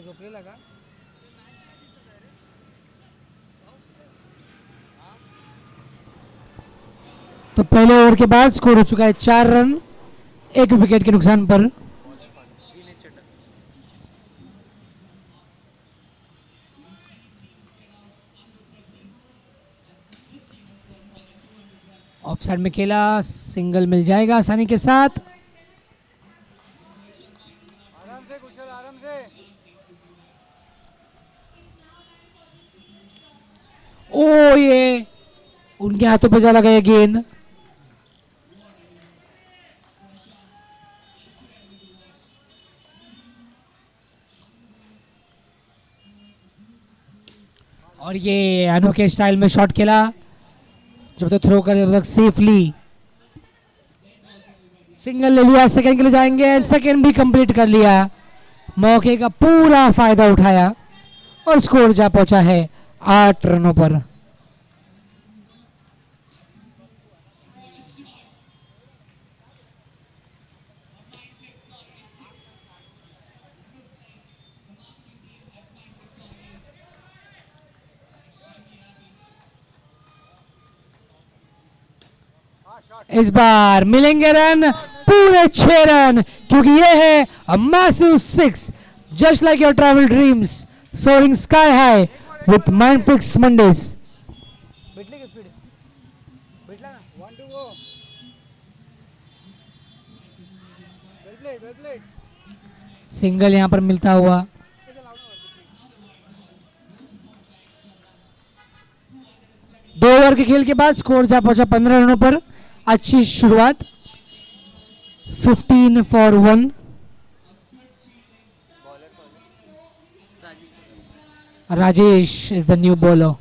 झोपलेला का? तो पहले ओवर के बाद स्कोर हो चुका है 4 रन 1 विकेट के नुकसान पर। ऑफ साइड में खेला, सिंगल मिल जाएगा आसानी के साथ। आराम से कुशल, आराम से। ओ ये उनके हाथों पे जा लगा ये गेंद। और ये अनोखे स्टाइल में शॉट खेला, जब तक थ्रो कर तब तक सेफली सिंगल ले लिया। सेकंड के लिए जाएंगे, सेकंड भी कंप्लीट कर लिया, मौके का पूरा फायदा उठाया और स्कोर जा पहुंचा है 8 रनों पर। इस बार मिलेंगे रन, पूरे 6 रन, क्योंकि ये है a massive 6, just like your travel dreams, soaring sky high with Mindfix Mondays. भेटली का स्पीड भेटला ना 1 to go. Well played single यहां पर मिलता हुआ। 2 ओवर के खेल के बाद स्कोर जा पहुंचा 15 रनों पर। अच्छी शुरुआत, 15 for 1। Rajesh is the new bowler.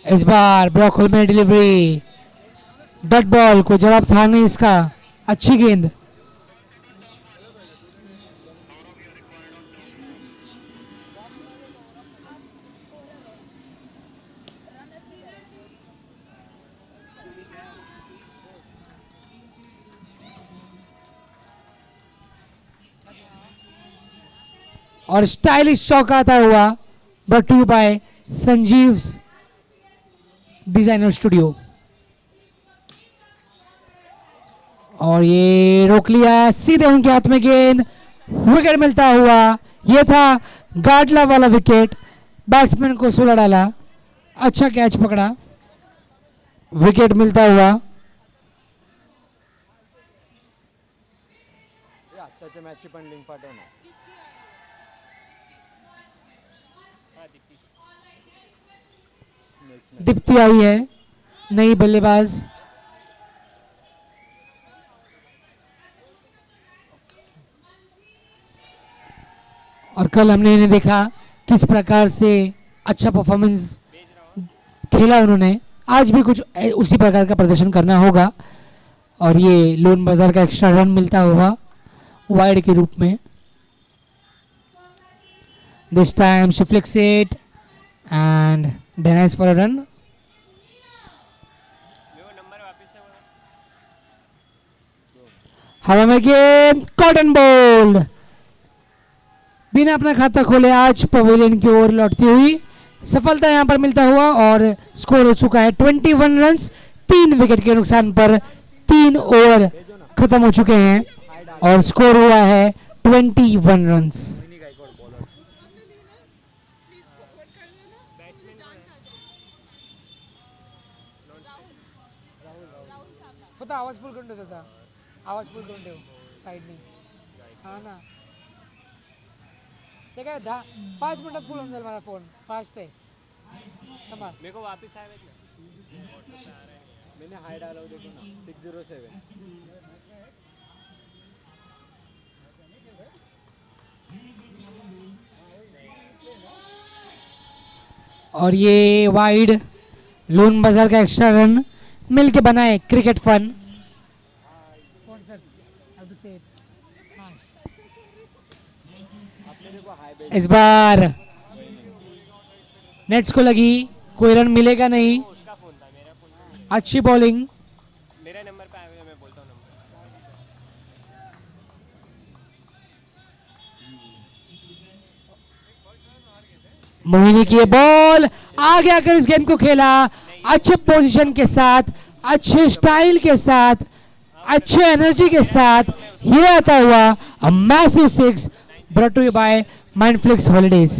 इस बार ब्रॉकहोल में डिलीवरी, डॉट बॉल को जवाब था नहीं इसका। अच्छी गेंद, और स्टाइलिश चौका आता हुआ but to by Sanjeev designer studio. और ये रोक लिया, सीधे उनके हाथ में गेंद, विकेट मिलता हुआ। ये था गाडला वाला विकेट, बैट्समैन को सुला डाला, अच्छा कैच पकड़ा, विकेट मिलता हुआ। आजच्या मॅचची पण लिंक पाठव ना. दीप्ति आई है, नई बल्लेबाज। और कल हमने इन्हें देखा किस प्रकार से अच्छा परफॉर्मेंस खेला उन्होंने, आज भी कुछ उसी प्रकार का प्रदर्शन करना होगा। और ये लोन बाजार का एक्स्ट्रा रन मिलता हुआ वाइड के रूप में। This time she flix it and denies for a run. हवा में गेंद, कॉटन बोल्ड, बिना अपना खाता खोले आज पवेलियन की ओर लौटती हुई सफलता यहां पर मिलता हुआ। और स्कोर हो चुका है 21 रन्स 3 विकेट के नुकसान पर। 3 ओवर खत्म हो चुके हैं और स्कोर हुआ है 21 रन्स। मोहिनी गायकवाड बॉलर फक्त आवाज फुल करून ठेव त्याचा आवाज फुल करून ठेव साईडने हा ना ते काय 5 मिनिटात फुल होऊन जाईल माझा फोन फास्ट आहे संभाळ मेरे को वापस आए हुए ना मैंने हाई डाला हुआ देखो ना 607 और ये वाइड लोन बाजार का एक्स्ट्रा रन मिल के बनाए क्रिकेट फन। इस बार नेट्स को लगी, कोई रन मिलेगा नहीं। उसका फोन था मेरा फोन अच्छी बॉलिंग। मेरा नंबर पे आए हुए मैं बोलता हूँ नंबर मोहिनी की ये बॉल आगे आकर इस गेम को खेला अच्छे पोजीशन के साथ, अच्छे स्टाइल के साथ, अच्छे एनर्जी के साथ। ये आता हुआ a massive 6 brought to you by Mindflix holidays.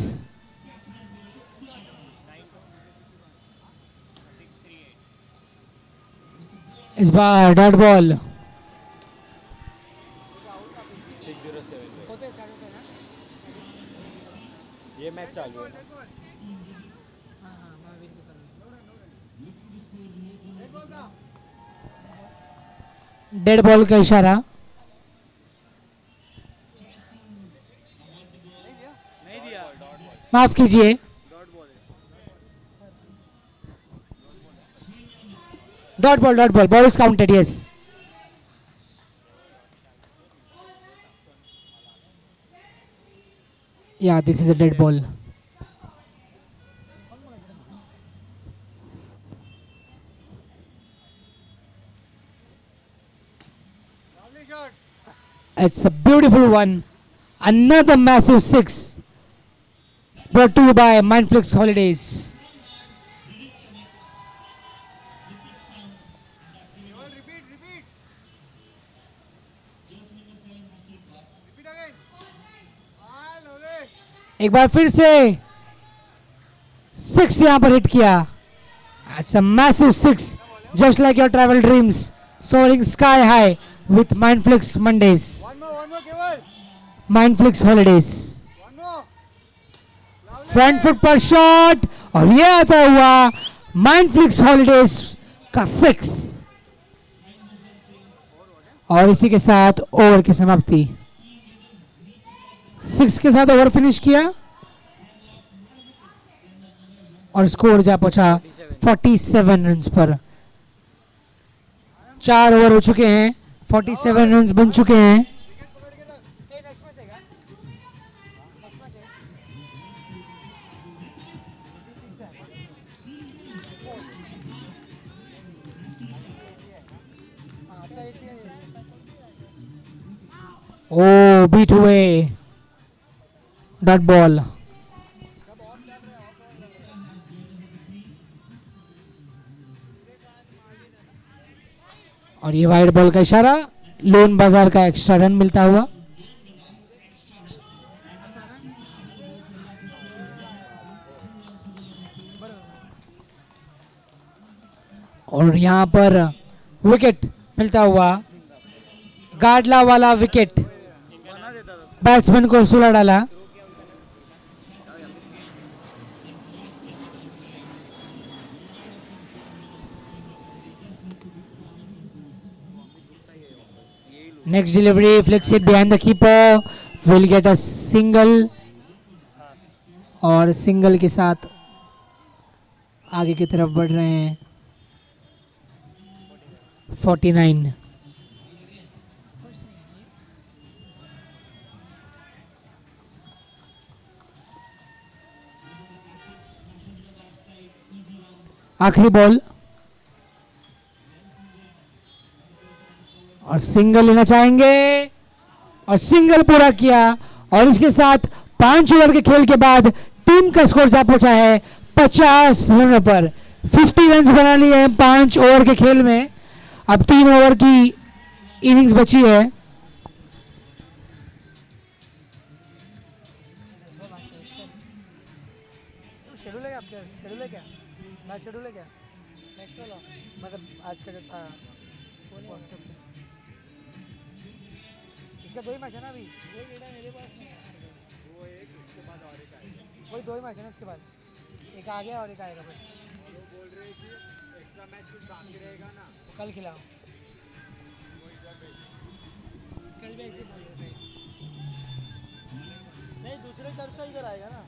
इस बार डॉट बॉल 607 ये मैच चालू है ना डेड बॉल का इशारा। नहीं दिया माफ कीजिए, dot ball ball is counted. Yes, yeah, this is a dead ball. It's a beautiful one. Another massive 6 brought to you by Mindflix Holidays. एक बार फिर से 6 यहां पर हिट किया। It's a massive 6, just like your travel dreams, soaring sky high with Mindflix Mondays, one more केवल Mindflix Holidays. One more front foot पर shot और ये आता हुआ Mindflix Holidays का 6 और इसी के साथ ओवर की समाप्ति। 6 के साथ ओवर फिनिश किया और स्कोर जा पहुंचा 47 रन्स पर। 4 ओवर हो चुके हैं, 47 रन्स बन चुके हैं। ओ बीट हुए डॉट बॉल। और ये वाइड बॉल का इशारा, लोन बाजार का एक्स्ट्रा रन मिलता हुआ। और यहां पर विकेट मिलता हुआ, गाडला वाला विकेट बैट्समैन को सुला डाला। Next delivery, flicks it behind the keeper, will get a single और सिंगल के साथ आगे की तरफ बढ़ रहे हैं 49। आखिरी बॉल और सिंगल लेना चाहेंगे और सिंगल पूरा किया और इसके साथ 5 ओवर के खेल के बाद टीम का स्कोर जा पहुंचा है 50 रनों पर। 50 रन बना लिए हैं 5 ओवर के खेल में। अब 3 ओवर की इनिंग्स बची है। कुछ शेड्यूल है क्या आपके? शेड्यूल है क्या? मैच शेड्यूल है क्या? नेक्स्ट वाला मतलब आज का जो था WhatsApp पे। इसका 2 ही मैच है ना अभी? मेरे पास नहीं है। वो एक उसके बाद और एक आएगा। वही 2 ही मैच है ना इसके बाद? एक आ गया और एक आएगा बस। वो बोल रहे हैं कि एक्स्ट्रा मैच कुछ बाकी रहेगा ना, कल खिलाओ। वो इधर भेज। कल भी ऐसे बोल रहे थे। नहीं दूसरे तरफ का इधर आएगा ना।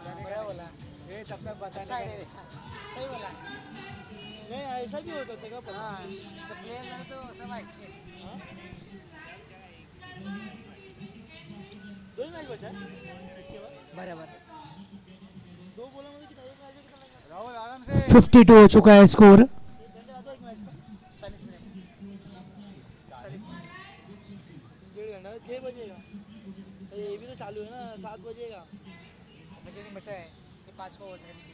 बड़ा बोला। ये तब तक बताने साइड का है। सही बोला। नहीं ऐसा भी हो सकता है हाँ तो प्लेयर है तो सब आएंगे। दो ही मैच बचा है इसके बाद। बराबर। 2 बोला मुझे कितना एक मैच कितना लगा? राहुल आराम से 52 हो चुका है स्कोर। 1 घंटे आता है एक मैच का। 40 मिनट। 40 मिनट। 1.5 घंटा 6 बजेगा। अरे ये भी तो चालू है ना 7 बजेगा। सेकेंड बचा है ये 5 को हो सेकेंड की।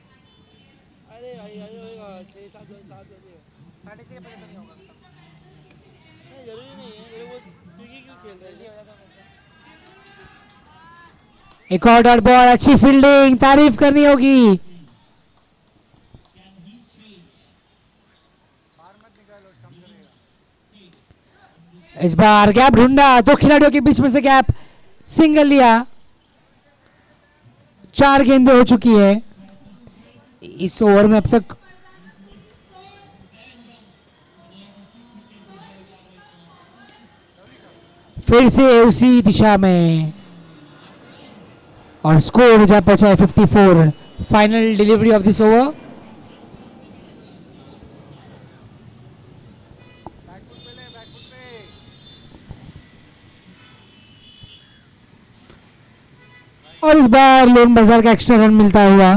अरे भाई अरे होएगा 6-7 बजेगा। 6:30 पहले तो नहीं होगा। नहीं जरूरी नहीं है ये वो क्योंकि क्यों खेल रहे जल्दी हैं। हो जाता है वैसे। एक और डॉट बॉल, अच्छी फील्डिंग, तारीफ करनी होगी। बाहर मत निकालो, कम करेगा। इस बार गैप ढूंढा, 2 खिलाड़ियों के बीच में से गैप, सिंगल लिया। 4 गेंदें हो चुकी है इस ओवर में अब तक। फिर से उसी दिशा में और स्कोर जा पहुंचा है 54। Final delivery of this over. Back foot पे ले, बैकफुट पे। और इस बार लोन बाजार का एक्स्ट्रा रन मिलता हुआ।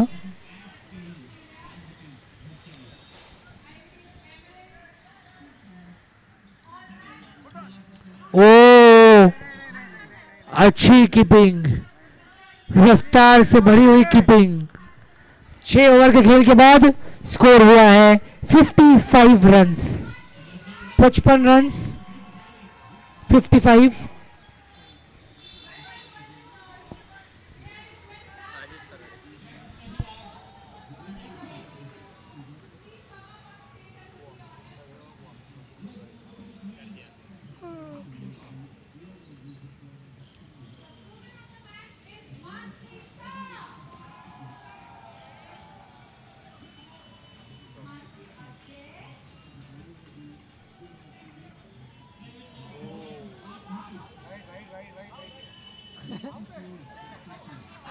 ओ अच्छी कीपिंग, रफ्तार से भरी हुई कीपिंग। 6 ओवर के खेल के बाद स्कोर हुआ है 55 रन्स। 55 रन्स 55।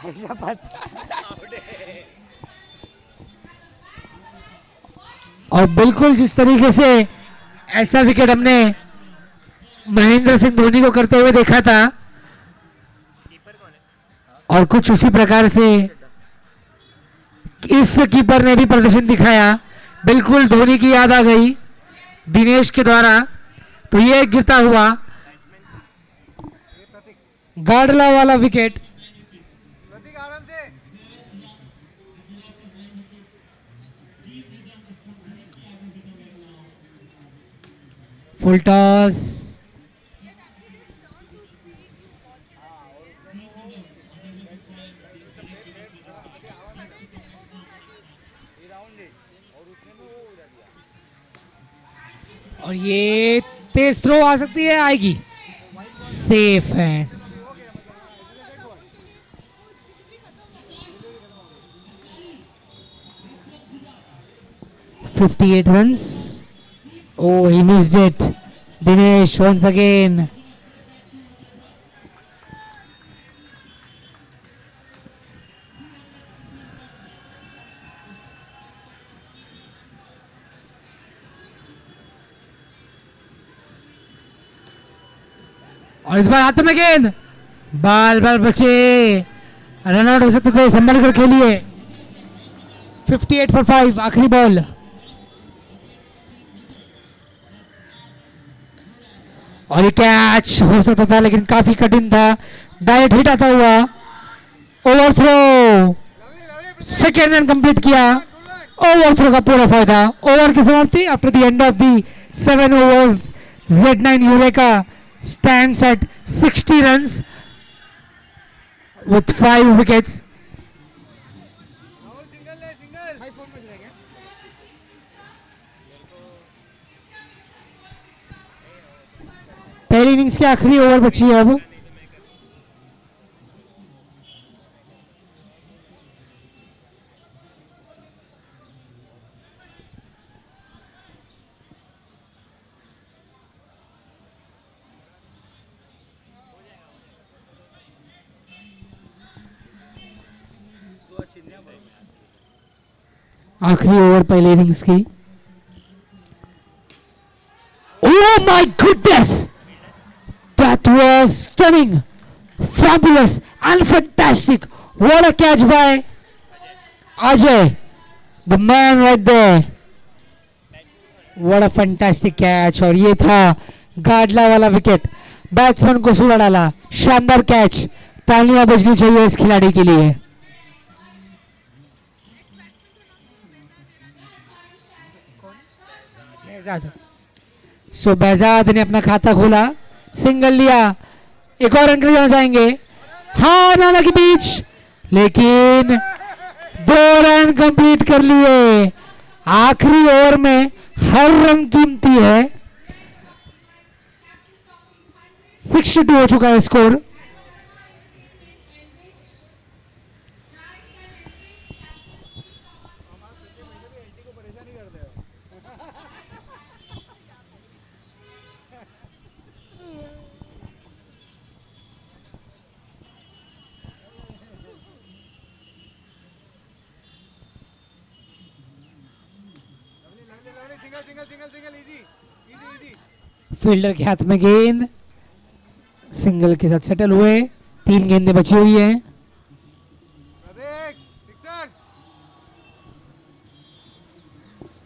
ऐसा बात। और बिल्कुल जिस तरीके से ऐसा विकेट हमने महेंद्र सिंह धोनी को करते हुए देखा था, कीपर कौन है? और कुछ उसी प्रकार से इस कीपर ने भी प्रदर्शन दिखाया। बिल्कुल धोनी की याद आ गई दिनेश के द्वारा। तो ये गिरता हुआ ये प्रतीक, गाडला वाला विकेट। प्रतीक आराम से। Full toss. और ये तेज थ्रो आ सकती है, आएगी, सेफ है। 58 runs. Oh, he missed it. Dinesh once again. और इस बार हाथों में गेंद, बाल बाल बचे, रन आउट हो सकते थे, संभल कर खेलिए। 58 for 5 आखिरी बॉल। और ये कैच हो सकता था लेकिन काफी कठिन था, डायरेक्ट हिट आता हुआ। Over throw, second run complete किया। ओवर थ्रो का पूरा फायदा। ओवर की समाप्ति after the end of the 7 overs। Z9 eureka stands at 60 runs with 5 wickets. पहली इनिंग्स की आखिरी ओवर बची है अब। आखिरी ओवर पहले इनिंग्स की। Oh my goodness! That was stunning, fabulous and fantastic. What a catch by Ajay, the man right there. What a fantastic catch. और ये था गाडला वाला विकेट, बैट्समैन को सुला डाला। शानदार कैच, तालियां बजनी चाहिए इस खिलाड़ी के लिए। सो बेजाद ने अपना खाता खोला, सिंगल लिया, एक और रन हो जाएंगे। हाँ नाना के बीच, लेकिन 2 रन कंप्लीट कर लिए। आखिरी ओवर में हर रन कीमती है। 62 हो चुका है स्कोर। फील्डर के हाथ में गेंद, सिंगल के साथ सेटल हुए। 3 गेंदें बची हुई हैं।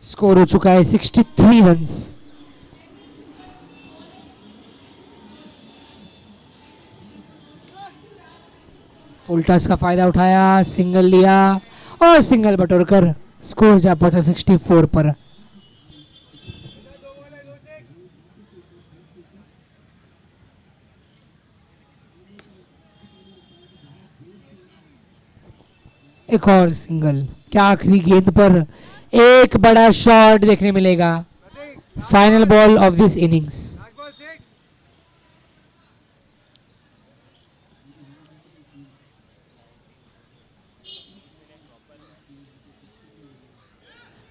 स्कोर हो चुका है 63 रन्स। फुल टॉस का फायदा उठाया, सिंगल लिया और सिंगल बटोरकर स्कोर जा पहुंचा 64 पर। एक और सिंगल। क्या आखिरी गेंद पर एक बड़ा शॉट देखने मिलेगा? Final ball of this innings.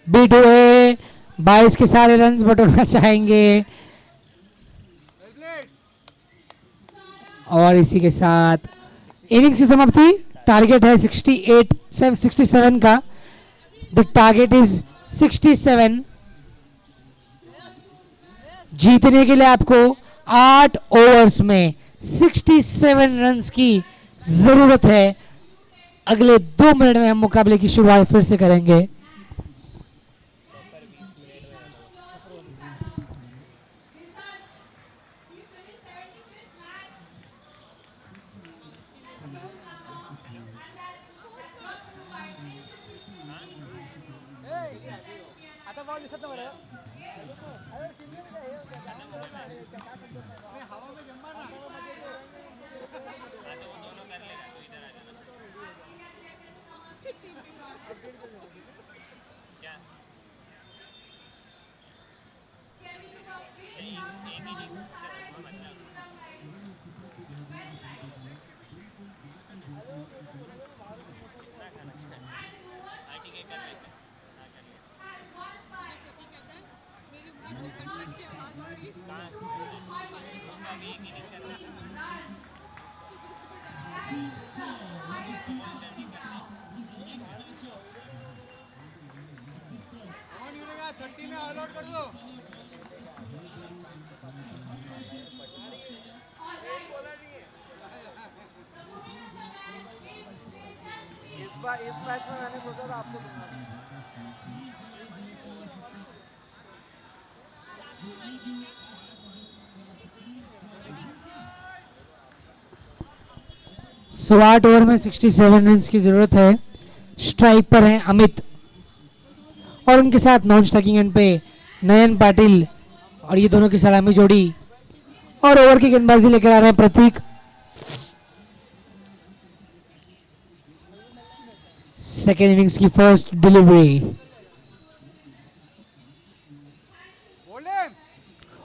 Beat हुए, 22 के सारे रन्स बटोरना चाहेंगे और इसी के साथ इनिंग्स की समाप्ति। टारगेट है 67 का। The target is 67। जीतने के लिए आपको 8 ओवर्स में 67 रन्स की जरूरत है। अगले 2 मिनट में हम मुकाबले की शुरुआत फिर से करेंगे। इस मैच में मैंने सोचा था आपको दूंगा। सो 8 ओवर में 67 रन्स की जरूरत है। स्ट्राइक पर हैं अमित और उनके साथ नॉन स्ट्राइकिंग एंड पे नयन पाटिल और ये दोनों की सलामी जोड़ी। और ओवर की गेंदबाजी लेकर आ रहे हैं प्रतीक। सेकेंड इनिंग्स की फर्स्ट डिलीवरी।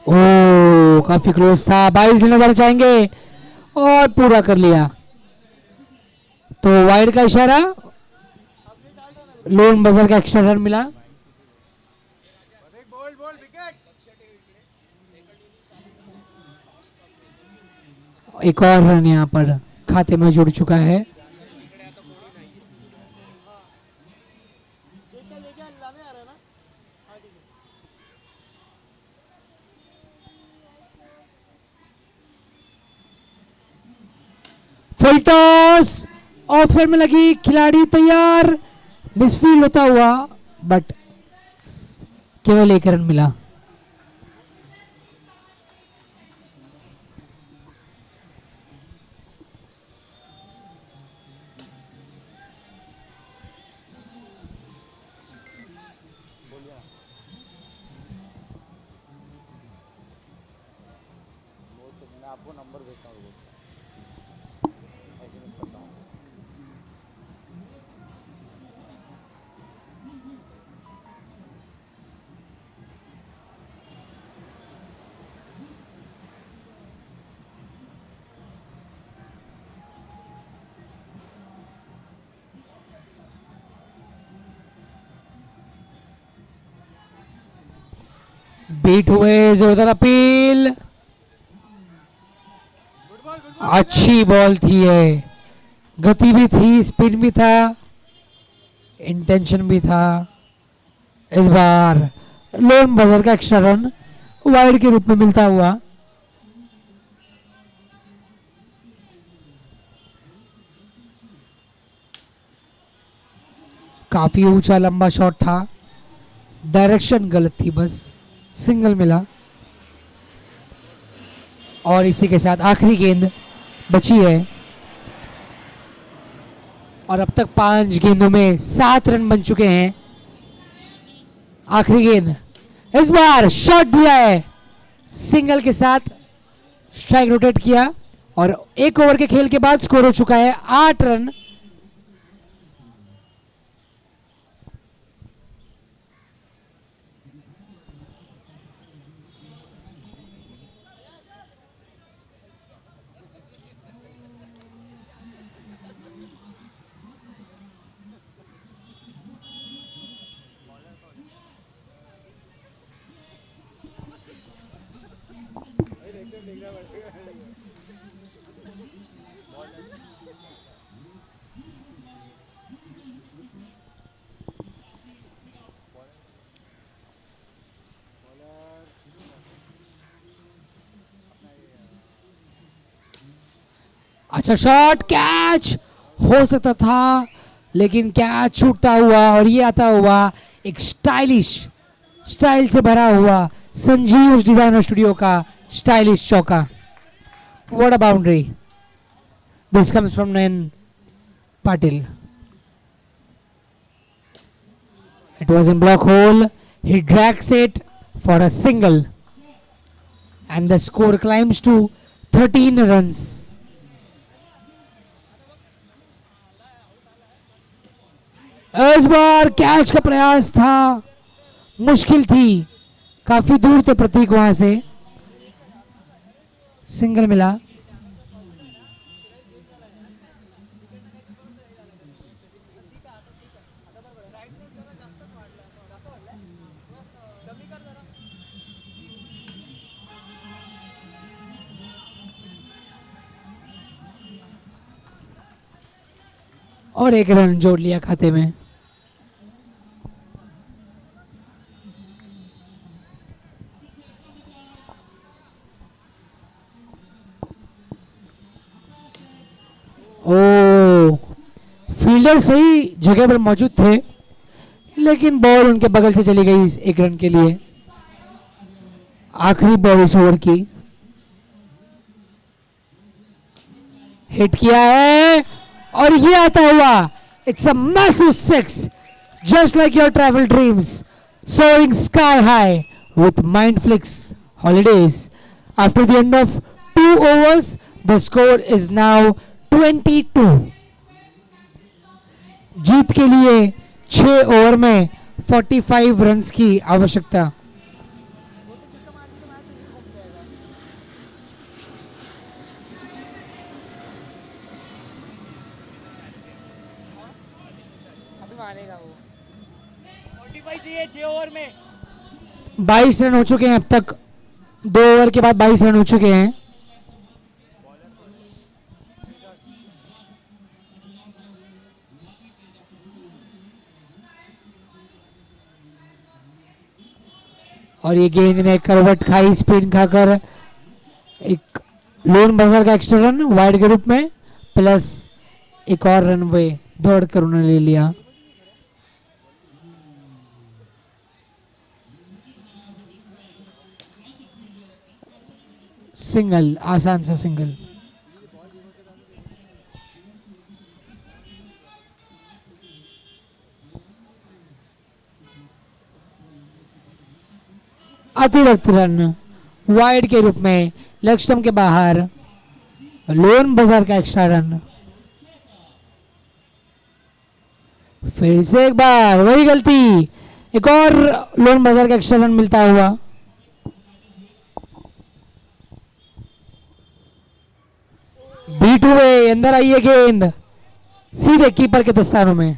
ओ काफी क्लोज था, 22 लेना जाना चाहेंगे और पूरा कर लिया। तो वाइड का इशारा, लोन बजर का एक्स्ट्रा रन मिला। बोल बोल विकेट। एक और रन यहाँ पर खाते में जुड़ चुका है। लेके लाने आ रहा है ना। हाँ ठीक है। फुल टॉस, ऑफ साइड में लगी, खिलाड़ी तैयार, मिसफील्ड होता हुआ, बट केवल एक रन मिला। मैं आपको नंबर भेजता हूँ, SMS करता हूँ। बीट हुए, जोरदार अपील, अच्छी बॉल थी है, गति भी थी, स्पीड भी था, इंटेंशन भी था। इस बार लोन बजर का एक्स्ट्रा रन वाइड के रूप में मिलता हुआ। काफी ऊंचा लंबा शॉट था, डायरेक्शन गलत थी, बस सिंगल मिला। और इसी के साथ आखिरी गेंद बची है और अब तक 5 गेंदों में 7 रन बन चुके हैं। आखिरी गेंद, इस बार शॉट दिया है, सिंगल के साथ स्ट्राइक रोटेट किया और 1 ओवर के खेल के बाद स्कोर हो चुका है 8 रन। अच्छा शॉट, कैच हो सकता था लेकिन कैच छूटता हुआ और ये आता हुआ एक स्टाइल से भरा हुआ संजीव डिजाइनर स्टूडियो का स्टाइलिश चौका। What a boundary, this comes from Nayan Patil. It was in block hole, he drags it for a single and the score climbs to 13 runs. इस बार कैच का प्रयास था, मुश्किल थी, काफी दूर थे प्रतीक वहां से, सिंगल मिला। और एक रन जोड़ लिया खाते में। ओ, फील्डर सही जगह पर मौजूद थे लेकिन बॉल उनके बगल से चली गई इस 1 रन के लिए। आखिरी बॉल इस ओवर की, हिट किया है और ये आता हुआ, it's a massive 6 just like your travel dreams soaring sky high with Mindflix holidays. After the end of 2 overs, the score is now 22. जीत के लिए 6 ओवर में 45 रन्स की आवश्यकता। मारेगा वो। 45 चाहिए 6 ओवर में। 22 रन हो चुके हैं अब तक, 2 ओवर के बाद 22 रन हो चुके हैं। और ये गेंद ने करवट खाई, स्पिन खाकर एक लोन बजर का एक्स्ट्रा रन वाइड के रूप में, प्लस एक और रन वे दौड़ कर उन्होंने ले लिया। सिंगल, आसान सा सिंगल। अतिरिक्त रन वाइड के रूप में, लेग स्टंप के बाहर, लोन बाजार का एक्स्ट्रा रन। फिर से एक बार वही गलती, एक और लोन बाजार का एक्स्ट्रा रन मिलता हुआ। बीट हुए, अंदर आई है गेंद सीधे कीपर के दस्तानों में।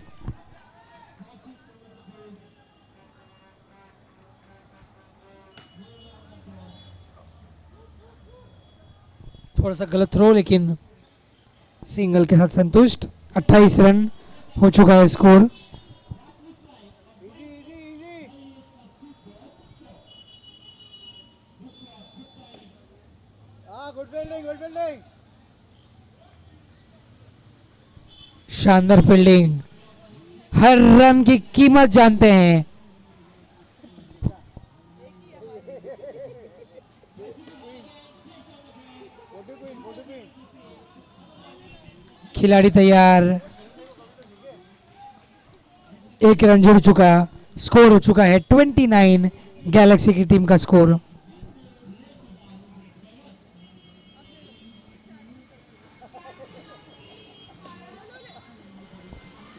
थोड़ा सा गलत थ्रो, लेकिन सिंगल के साथ संतुष्ट। 28 रन हो चुका है स्कोर। Easy easy easy. हाँ गुड फील्डिंग गुड फील्डिंग। शानदार फील्डिंग, हर रन की कीमत जानते हैं। खिलाड़ी तैयार, एक रन जुड़ चुका, स्कोर हो चुका है 29, गैलेक्सी की टीम का स्कोर।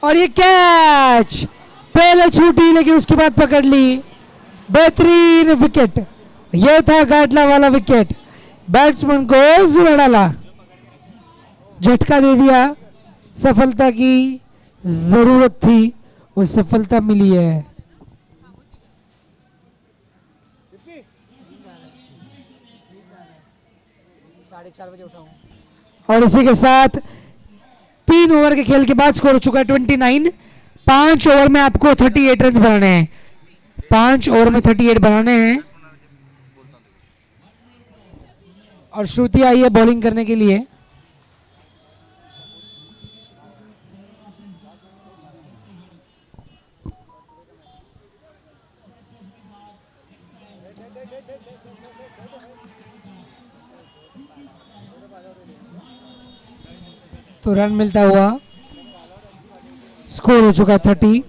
और ये कैच पहले छूटी, लेकिन उसके बाद पकड़ ली। बेहतरीन विकेट, यह था गाटला वाला विकेट। बैट्समैन को जुड़ा डाला, झटका दे दिया। सफलता की जरूरत थी, वो सफलता मिली है। 4:30 बजे उठाऊं। और इसी के साथ 3 ओवर के खेल के बाद स्कोर हो चुका है 29। 5 ओवर में आपको 38 रन बनाने हैं, 5 ओवर में 38 बनाने हैं। और श्रुति आई है बॉलिंग करने के लिए। तो रन मिलता हुआ, स्कोर हो चुका 30।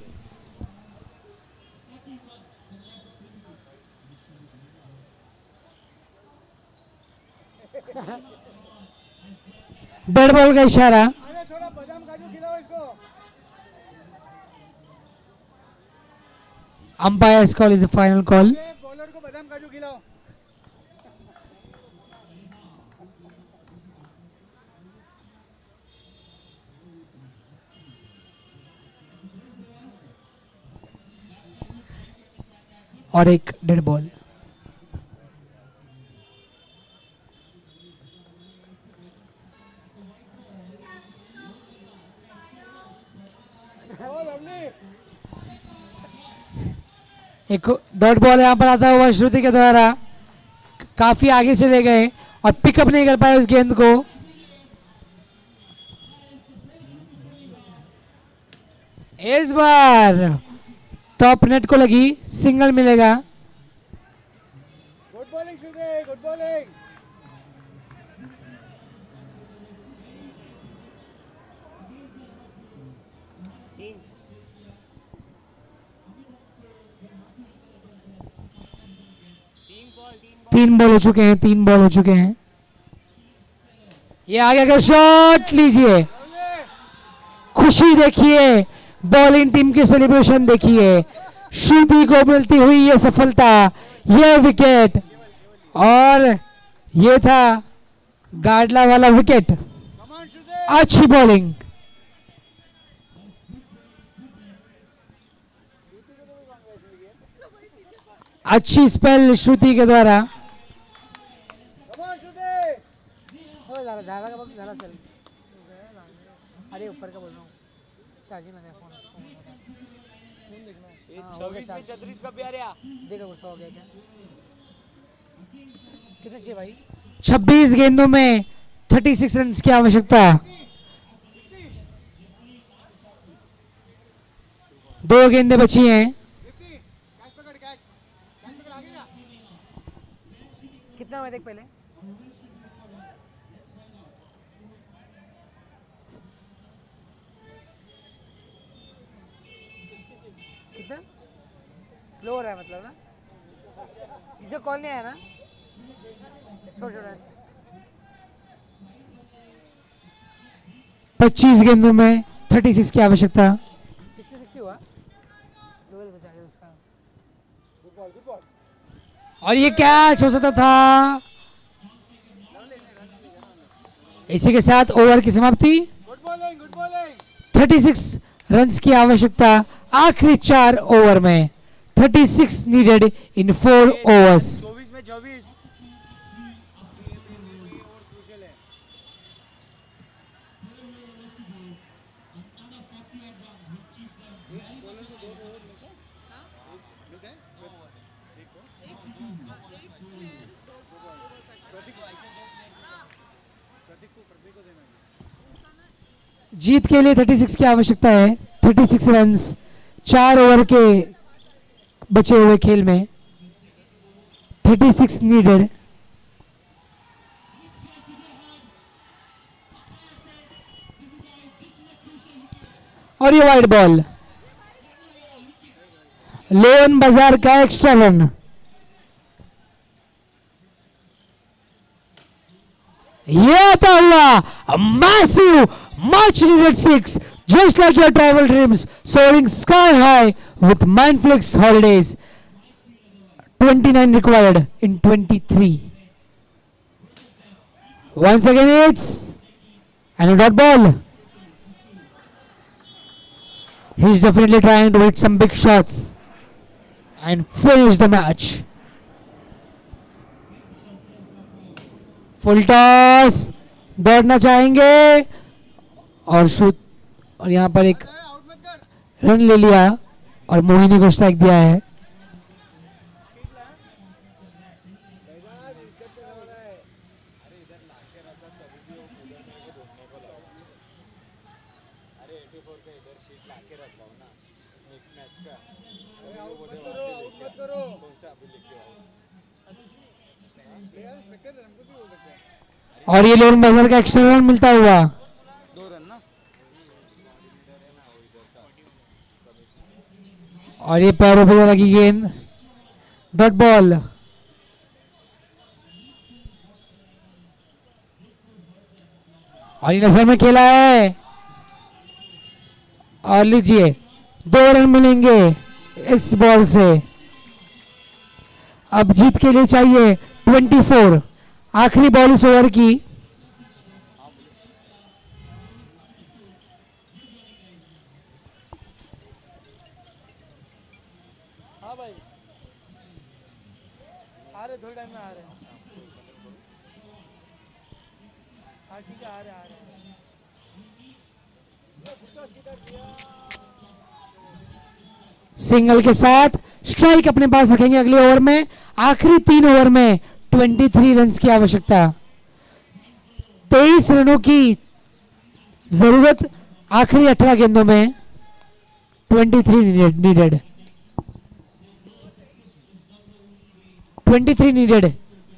डेड बॉल का इशारा। अरे थोड़ा बादाम काजू खिलाओ इसको। Umpires call is the final call. ये बॉलर को बादाम काजू खिलाओ। और एक डेड बॉल। एक डॉट बॉल यहाँ पर आता हुआ श्रुति के द्वारा, काफी आगे चले गए और पिकअप नहीं कर पाए उस गेंद को। इस बार टॉप नेट को लगी, सिंगल मिलेगा। गुड बॉलिंग शुदे, गुड बॉलिंग। तीन बॉल हो चुके हैं, 3 बॉल हो चुके हैं। ये आगे का शॉट लीजिए, खुशी देखिए, बॉलिंग टीम की सेलिब्रेशन देखिए। श्रुति को मिलती हुई ये सफलता, ये विकेट, और ये था गाडला वाला विकेट। अच्छी बॉलिंग। अच्छी स्पेल श्रुति के द्वारा। हो झाला झाला का बघ झाला असेल अरे ऊपर का बोल रहा हूँ चार्जिंग लगा फोन फोन देखना हाँ, हो गया 26 में चार्ज 36 कब भी आ रहा देखो गुस्सा हो गया क्या कितना चाहिए भाई 26 गेंदों में 36 रन की आवश्यकता। 2 गेंदें बची हैं। कितना मैं देख पहले कितना स्लो हो रहा है मतलब ना जिसे कॉल नहीं आया ना छोड़ छोड़ 25 गेंदों में 36 की आवश्यकता। 60 हुआ स्लो बचा है उसका और ये कैच हो सकता था। इसी के साथ ओवर की समाप्ति। 36 रन्स की आवश्यकता आखिरी 4 ओवर में। 36 नीडेड इन 4 ओवर्स। 24 में 24 जीत के लिए 36 की आवश्यकता है। 36 रन्स 4 ओवर के बचे हुए खेल में। 36 नीडेड। और ये वाइड बॉल लेन बाजार का एक्स्ट्रा रन। ये आता हुआ massive much needed 6 just like your travel dreams soaring sky high with Mindflix holidays. 29 required in 23. Once again it's and a dot ball. He's definitely trying to hit some big shots and finish the match. Full toss, दौड़ना चाहेंगे और shoot और यहाँ पर एक run ले लिया और मोहिनी को स्ट्राइक दिया है। और ये लोन बाजार का एक्स्ट्रा रन मिलता हुआ। 2 रन ना और ये पैरों पे लगी गेंद डॉट बॉल। और ये नजर में खेला है और लीजिए 2 रन मिलेंगे इस बॉल से। अब जीत के लिए चाहिए 24। आखिरी बॉल इस ओवर की। हाँ भाई आ रहे थोड़े टाइम में आ रहे हैं। हाँ ठीक है आ रहे सिंगल के साथ स्ट्राइक अपने पास रखेंगे अगले ओवर में। आखिरी 3 ओवर में 23 रन्स की आवश्यकता। 23 रनों की जरूरत आखिरी 18 गेंदों में। 23 needed 23 needed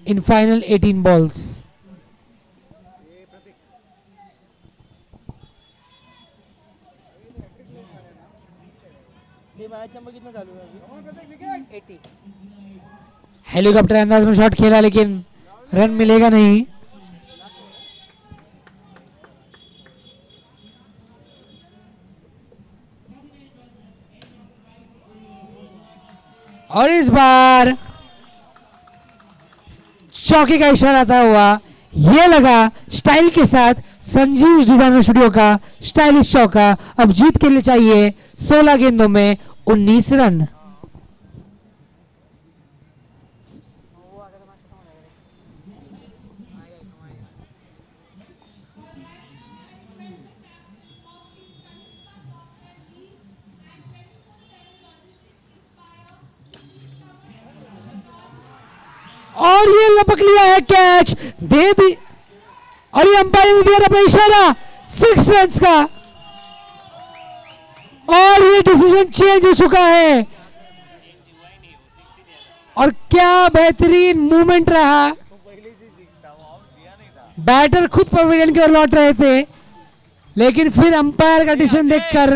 in final 18 balls. ये मैच नंबर कितना चालू है अभी 80 हेलीकॉप्टर अंदाज में शॉट खेला लेकिन रन मिलेगा नहीं। और इस बार चौके का इशारा आता हुआ ये लगा स्टाइल के साथ संजीव डिजाइनर स्टूडियो का स्टाइलिश चौका। अब जीत के लिए चाहिए 16 गेंदों में 19 रन। और ये लपक लिया है कैच, दे दी, और ये अंपायर ने दिया अपना इशारा 6 रन का, और ये डिसीजन चेंज हो चुका है। और क्या बेहतरीन मूवमेंट रहा, बैटर खुद पवेलियन की ओर लौट रहे थे, लेकिन फिर अंपायर का डिसीजन देखकर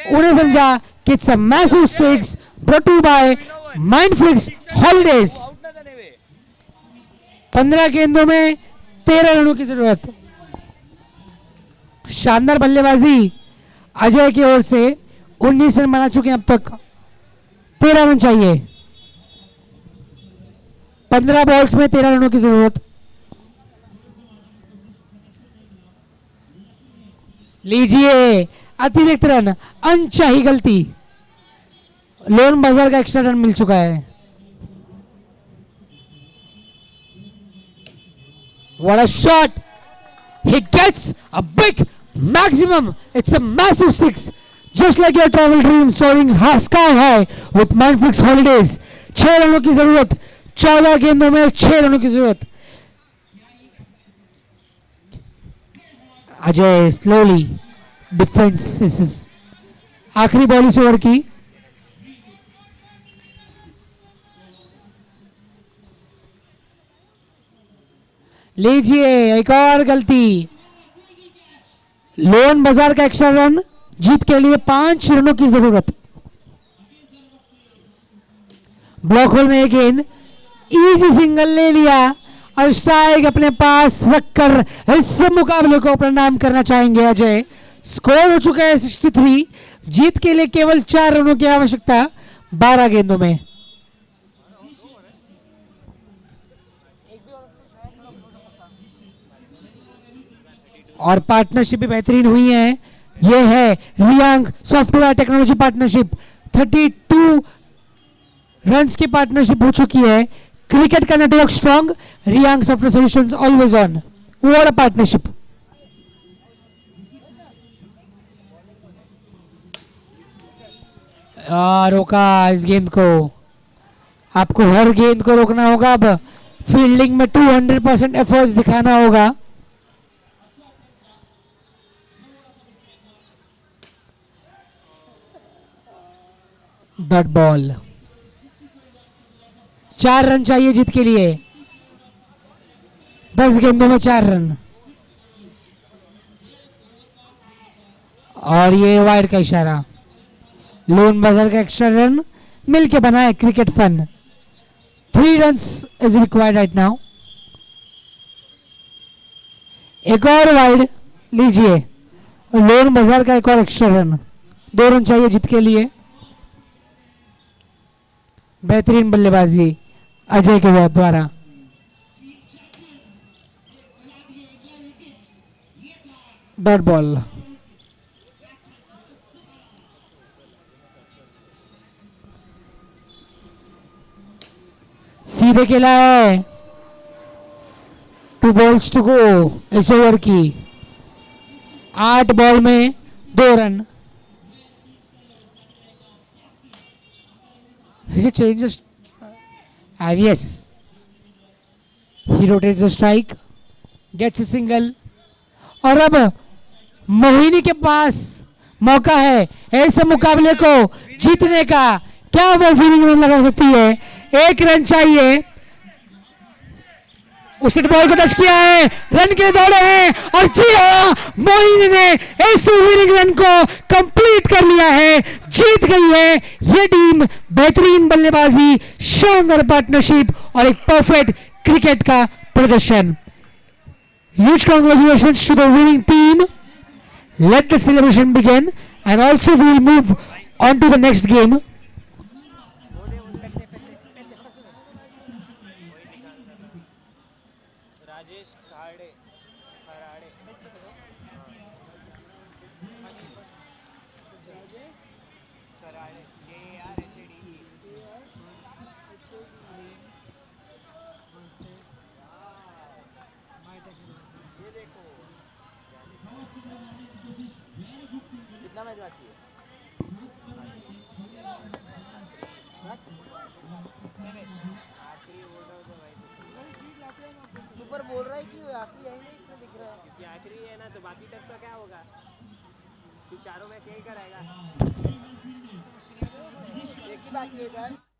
उन्हें समझा कि it's a massive 6 brought to by Mindflix holidays. 15 गेंदों में 13 रनों की जरूरत। शानदार बल्लेबाजी अजय की ओर से, 19 रन बना चुके हैं अब तक, 13 रन चाहिए। 15 बॉल्स में 13 रनों की जरूरत। लीजिए अतिरिक्त रन, अनचाही गलती, लोन बाजार का एक्स्ट्रा रन मिल चुका है। What a shot! He gets a big maximum. It's a massive 6. Just like your travel dream soaring sky high with Mindflix Holidays. 6 रनों की जरूरत, 14 गेंदों में 6 रनों की जरूरत। अजय स्लोली डिफेंस, आखिरी बॉल इस ओवर की। लीजिए एक और गलती, लोन बाजार का एक्स्ट्रा रन, जीत के लिए 5 रनों की जरूरत। ब्लॉक होल में एक गेंद, इजी सिंगल ले लिया और स्ट्राइक अपने पास रखकर इस मुकाबले को प्रणाम करना चाहेंगे अजय। स्कोर हो चुका है 63, जीत के लिए केवल 4 रनों की आवश्यकता 12 गेंदों में। और पार्टनरशिप भी बेहतरीन हुई है। यह है Reang software technology partnership, 32 runs की पार्टनरशिप हो चुकी है। क्रिकेट का network strong, Reang software solutions always on. What a partnership. रोका इस गेंद को, आपको हर गेंद को रोकना होगा। अब फील्डिंग में 200% एफर्ट्स दिखाना होगा। डॉट बॉल, 4 रन चाहिए जीत के लिए, 10 गेंदों में 4 रन। और ये वाइड का इशारा, लोन बाजार का एक्स्ट्रा रन मिलके बना है cricket fun. 3 runs is required right now. एक और वाइड लीजिए, लोन बाजार का एक और एक्स्ट्रा रन, 2 रन चाहिए जीत के लिए। बेहतरीन बल्लेबाजी अजय के द्वारा। डॉट बॉल, सीधे खेला है। 2 बॉल्स टू गो इस ओवर की, 8 बॉल में 2 run. He changes, and yes, he rotates the strike, gets a single। और अब मोहिनी के पास मौका है ऐसे मुकाबले को जीतने का। क्या वो फीलिंग रन लगा सकती है? 1 रन चाहिए। उसने बॉल को टच किया है, रन के दौड़े हैं, और जी हाँ, मोहिनी ने इस विनिंग रन को कंप्लीट कर लिया है, जीत गई है ये टीम। बेहतरीन बल्लेबाजी, शानदार पार्टनरशिप और एक परफेक्ट क्रिकेट का प्रदर्शन। Huge congratulations to the winning team. Let the celebration begin, and also we will move on to the next game. Rajesh Kharade कितना मैच बाकी है? आखिरी ओवर तू पर बोल रहा है कि आखिरी है ही नहीं इसमें दिख रहा है। क्योंकि आखिरी है ना, तो बाकी तक का क्या होगा? तू चारों में से यही कराएगा। एक ही बाकी है यार।